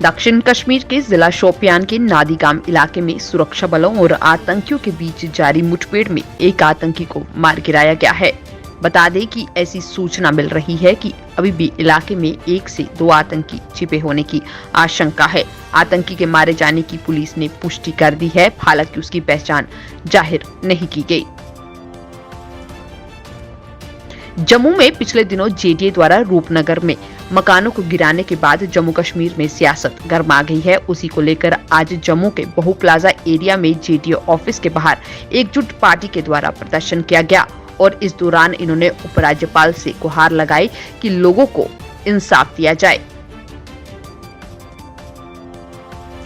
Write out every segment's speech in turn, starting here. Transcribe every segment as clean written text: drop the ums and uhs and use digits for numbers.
दक्षिण कश्मीर के जिला शोपियान के नादीगाम इलाके में सुरक्षा बलों और आतंकियों के बीच जारी मुठभेड़ में एक आतंकी को मार गिराया गया है। बता दें कि ऐसी सूचना मिल रही है कि अभी भी इलाके में 1 से 2 आतंकी छिपे होने की आशंका है। आतंकी के मारे जाने की पुलिस ने पुष्टि कर दी है, हालांकि उसकी पहचान जाहिर नहीं की गई। जम्मू में पिछले दिनों जेडीए द्वारा रूपनगर में मकानों को गिराने के बाद जम्मू कश्मीर में सियासत गर्मा गई है। उसी को लेकर आज जम्मू के बहु प्लाजा एरिया में जेडीए ऑफिस के बाहर एकजुट पार्टी के द्वारा प्रदर्शन किया गया और इस दौरान इन्होंने उपराज्यपाल से गुहार लगाई कि लोगों को इंसाफ दिया जाए।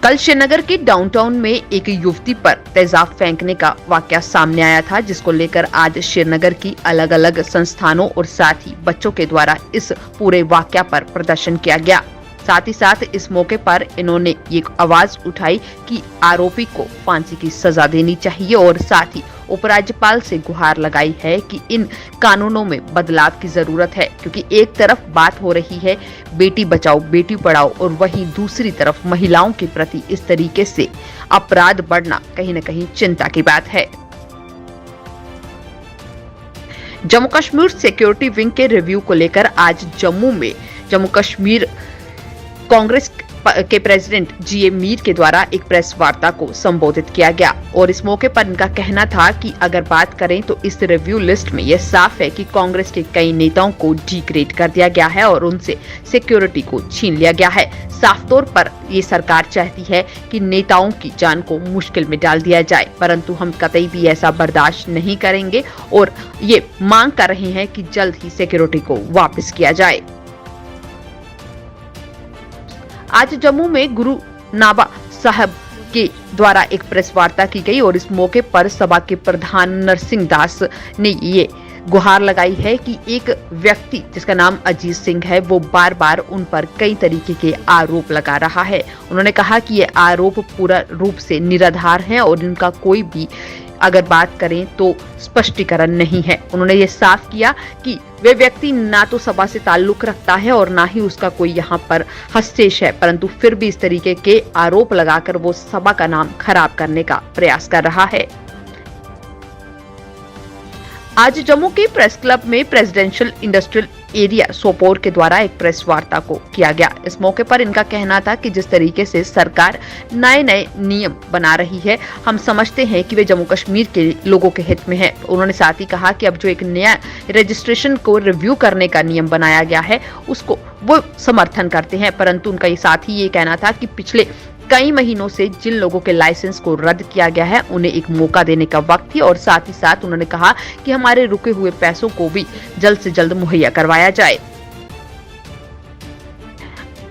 कल श्रीनगर के डाउनटाउन में एक युवती पर तेजाब फेंकने का वाकया सामने आया था, जिसको लेकर आज श्रीनगर की अलग अलग संस्थानों और साथ ही बच्चों के द्वारा इस पूरे वाकया पर प्रदर्शन किया गया। साथ ही साथ इस मौके पर इन्होंने ये आवाज उठाई कि आरोपी को फांसी की सजा देनी चाहिए और साथ ही उपराज्यपाल से गुहार लगाई है कि इन कानूनों में बदलाव की जरूरत है, क्योंकि एक तरफ बात हो रही है बेटी बचाओ बेटी पढ़ाओ और वहीं दूसरी तरफ महिलाओं के प्रति इस तरीके से अपराध बढ़ना कहीं न कहीं चिंता की बात है। जम्मू कश्मीर सिक्योरिटी विंग के रिव्यू को लेकर आज जम्मू में जम्मू कश्मीर कांग्रेस के प्रेसिडेंट जीए मीर के द्वारा एक प्रेस वार्ता को संबोधित किया गया और इस मौके पर इनका कहना था कि अगर बात करें तो इस रिव्यू लिस्ट में यह साफ है कि कांग्रेस के कई नेताओं को डिग्रेड कर दिया गया है और उनसे सिक्योरिटी को छीन लिया गया है। साफ तौर पर ये सरकार चाहती है कि नेताओं की जान को मुश्किल में डाल दिया जाए, परंतु हम कतई भी ऐसा बर्दाश्त नहीं करेंगे और ये मांग कर रहे हैं कि जल्द ही सिक्योरिटी को वापस किया जाए। आज जम्मू में गुरु नाबा साहब के द्वारा एक प्रेस वार्ता की गई और इस मौके पर सभा के प्रधान नरसिंह दास ने ये गुहार लगाई है कि एक व्यक्ति जिसका नाम अजीत सिंह है वो बार बार उन पर कई तरीके के आरोप लगा रहा है। उन्होंने कहा कि ये आरोप पूरा रूप से निराधार हैं और इनका कोई भी अगर बात करें तो स्पष्टीकरण नहीं है। उन्होंने ये साफ किया कि वे व्यक्ति ना तो सभा से ताल्लुक रखता है और ना ही उसका कोई यहाँ पर हस्तक्षेप है, परंतु फिर भी इस तरीके के आरोप लगाकर वो सभा का नाम खराब करने का प्रयास कर रहा है। आज जम्मू के प्रेस क्लब में प्रेसिडेंशियल इंडस्ट्रियल एरिया सोपोर के द्वारा एक प्रेस वार्ता को किया गया। इस मौके पर इनका कहना था कि जिस तरीके से सरकार नए नए नियम बना रही है, हम समझते हैं कि वे जम्मू कश्मीर के लोगों के हित में है। उन्होंने साथ ही कहा कि अब जो एक नया रजिस्ट्रेशन को रिव्यू करने का नियम बनाया गया है उसको वो समर्थन करते हैं, परंतु उनका ये साथ ही ये कहना था कि पिछले कई महीनों से जिन लोगों के लाइसेंस को रद्द किया गया है उन्हें एक मौका देने का वक्त है और साथ ही साथ उन्होंने कहा कि हमारे रुके हुए पैसों को भी जल्द से जल्द मुहैया करवाया जाए।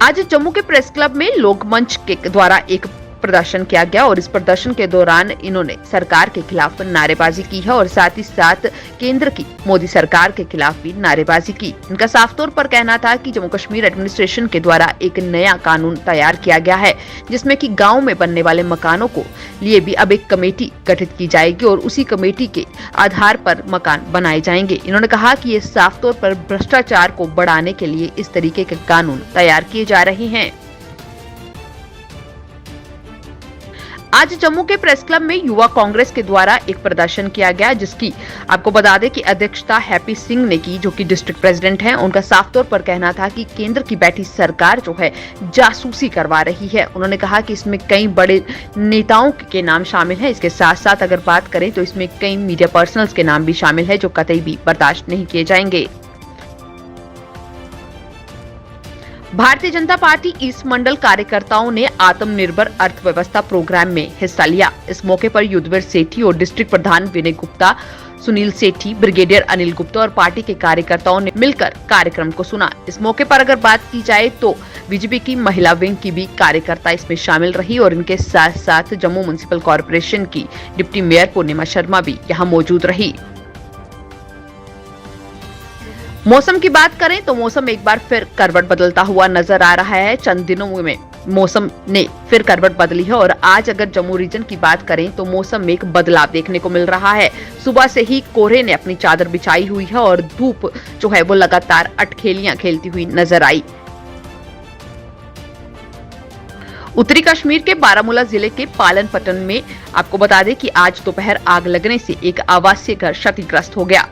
आज जम्मू के प्रेस क्लब में लोकमंच के द्वारा एक प्रदर्शन किया गया और इस प्रदर्शन के दौरान इन्होंने सरकार के खिलाफ नारेबाजी की है और साथ ही साथ केंद्र की मोदी सरकार के खिलाफ भी नारेबाजी की। इनका साफ तौर पर कहना था कि जम्मू कश्मीर एडमिनिस्ट्रेशन के द्वारा एक नया कानून तैयार किया गया है जिसमें कि गांव में बनने वाले मकानों को लिए भी अब एक कमेटी गठित की जाएगी और उसी कमेटी के आधार पर मकान बनाए जाएंगे। इन्होंने कहा कि ये साफ तौर पर भ्रष्टाचार को बढ़ाने के लिए इस तरीके के कानून तैयार किए जा रहे हैं। आज जम्मू के प्रेस क्लब में युवा कांग्रेस के द्वारा एक प्रदर्शन किया गया जिसकी आपको बता दें कि अध्यक्षता हैप्पी सिंह ने की, जो कि डिस्ट्रिक्ट प्रेसिडेंट हैं। उनका साफ तौर पर कहना था कि केंद्र की बैठी सरकार जो है जासूसी करवा रही है। उन्होंने कहा कि इसमें कई बड़े नेताओं के नाम शामिल हैं। इसके साथ साथ अगर बात करें तो इसमें कई मीडिया पर्सनल्स के नाम भी शामिल है जो कतई भी बर्दाश्त नहीं किए जाएंगे। भारतीय जनता पार्टी ईस्ट मंडल कार्यकर्ताओं ने आत्मनिर्भर अर्थव्यवस्था प्रोग्राम में हिस्सा लिया। इस मौके पर युद्धवीर सेठी और डिस्ट्रिक्ट प्रधान विनय गुप्ता, सुनील सेठी, ब्रिगेडियर अनिल गुप्ता और पार्टी के कार्यकर्ताओं ने मिलकर कार्यक्रम को सुना। इस मौके पर अगर बात की जाए तो बीजेपी की महिला विंग की भी कार्यकर्ता इसमें शामिल रही और इनके साथ साथ जम्मू म्युनिसिपल कॉर्पोरेशन की डिप्टी मेयर पूर्णिमा शर्मा भी यहाँ मौजूद रही। मौसम की बात करें तो मौसम एक बार फिर करवट बदलता हुआ नजर आ रहा है। चंद दिनों में मौसम ने फिर करवट बदली है और आज अगर जम्मू रीजन की बात करें तो मौसम में एक बदलाव देखने को मिल रहा है। सुबह से ही कोहरे ने अपनी चादर बिछाई हुई है और धूप जो है वो लगातार अटखेलियां खेलती हुई नजर आई। उत्तरी कश्मीर के बारामूला जिले के पालन पट्टन में आपको बता दें कि आज दोपहर आग लगने से एक आवासीय घर क्षतिग्रस्त हो गया।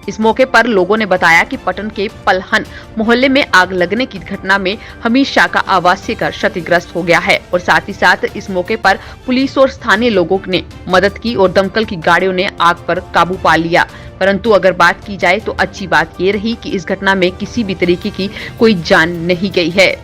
इस मौके पर लोगों ने बताया कि पटन के पलहन मोहल्ले में आग लगने की घटना में हमीशा का आवासीय घर क्षतिग्रस्त हो गया है और साथ ही साथ इस मौके पर पुलिस और स्थानीय लोगों ने मदद की और दमकल की गाड़ियों ने आग पर काबू पा लिया। परंतु अगर बात की जाए तो अच्छी बात ये रही कि इस घटना में किसी भी तरीके की कोई जान नहीं गई है।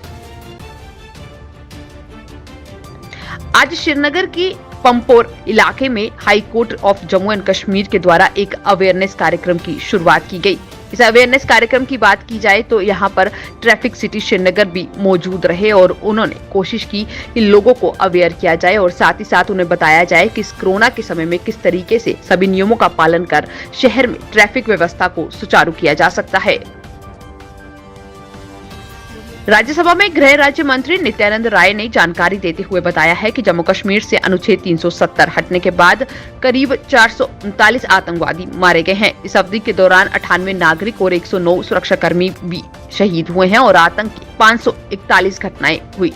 आज श्रीनगर की पंपोर इलाके में high court of Jammu and Kashmir के द्वारा एक अवेयरनेस कार्यक्रम की शुरुआत की गई। इस अवेयरनेस कार्यक्रम की बात की जाए तो यहाँ पर ट्रैफिक सिटी श्रीनगर भी मौजूद रहे और उन्होंने कोशिश की कि लोगों को अवेयर किया जाए और साथ ही साथ उन्हें बताया जाए कि इस कोरोना के समय में किस तरीके से सभी नियमों का पालन कर शहर में ट्रैफिक व्यवस्था को सुचारू किया जा सकता है। राज्यसभा में गृह राज्य मंत्री नित्यानंद राय ने जानकारी देते हुए बताया है कि जम्मू कश्मीर से अनुच्छेद 370 हटने के बाद करीब 439 आतंकवादी मारे गए हैं। इस अवधि के दौरान 98 नागरिक और 109 सुरक्षाकर्मी भी शहीद हुए हैं और आतंक की 541 घटनाएं हुई।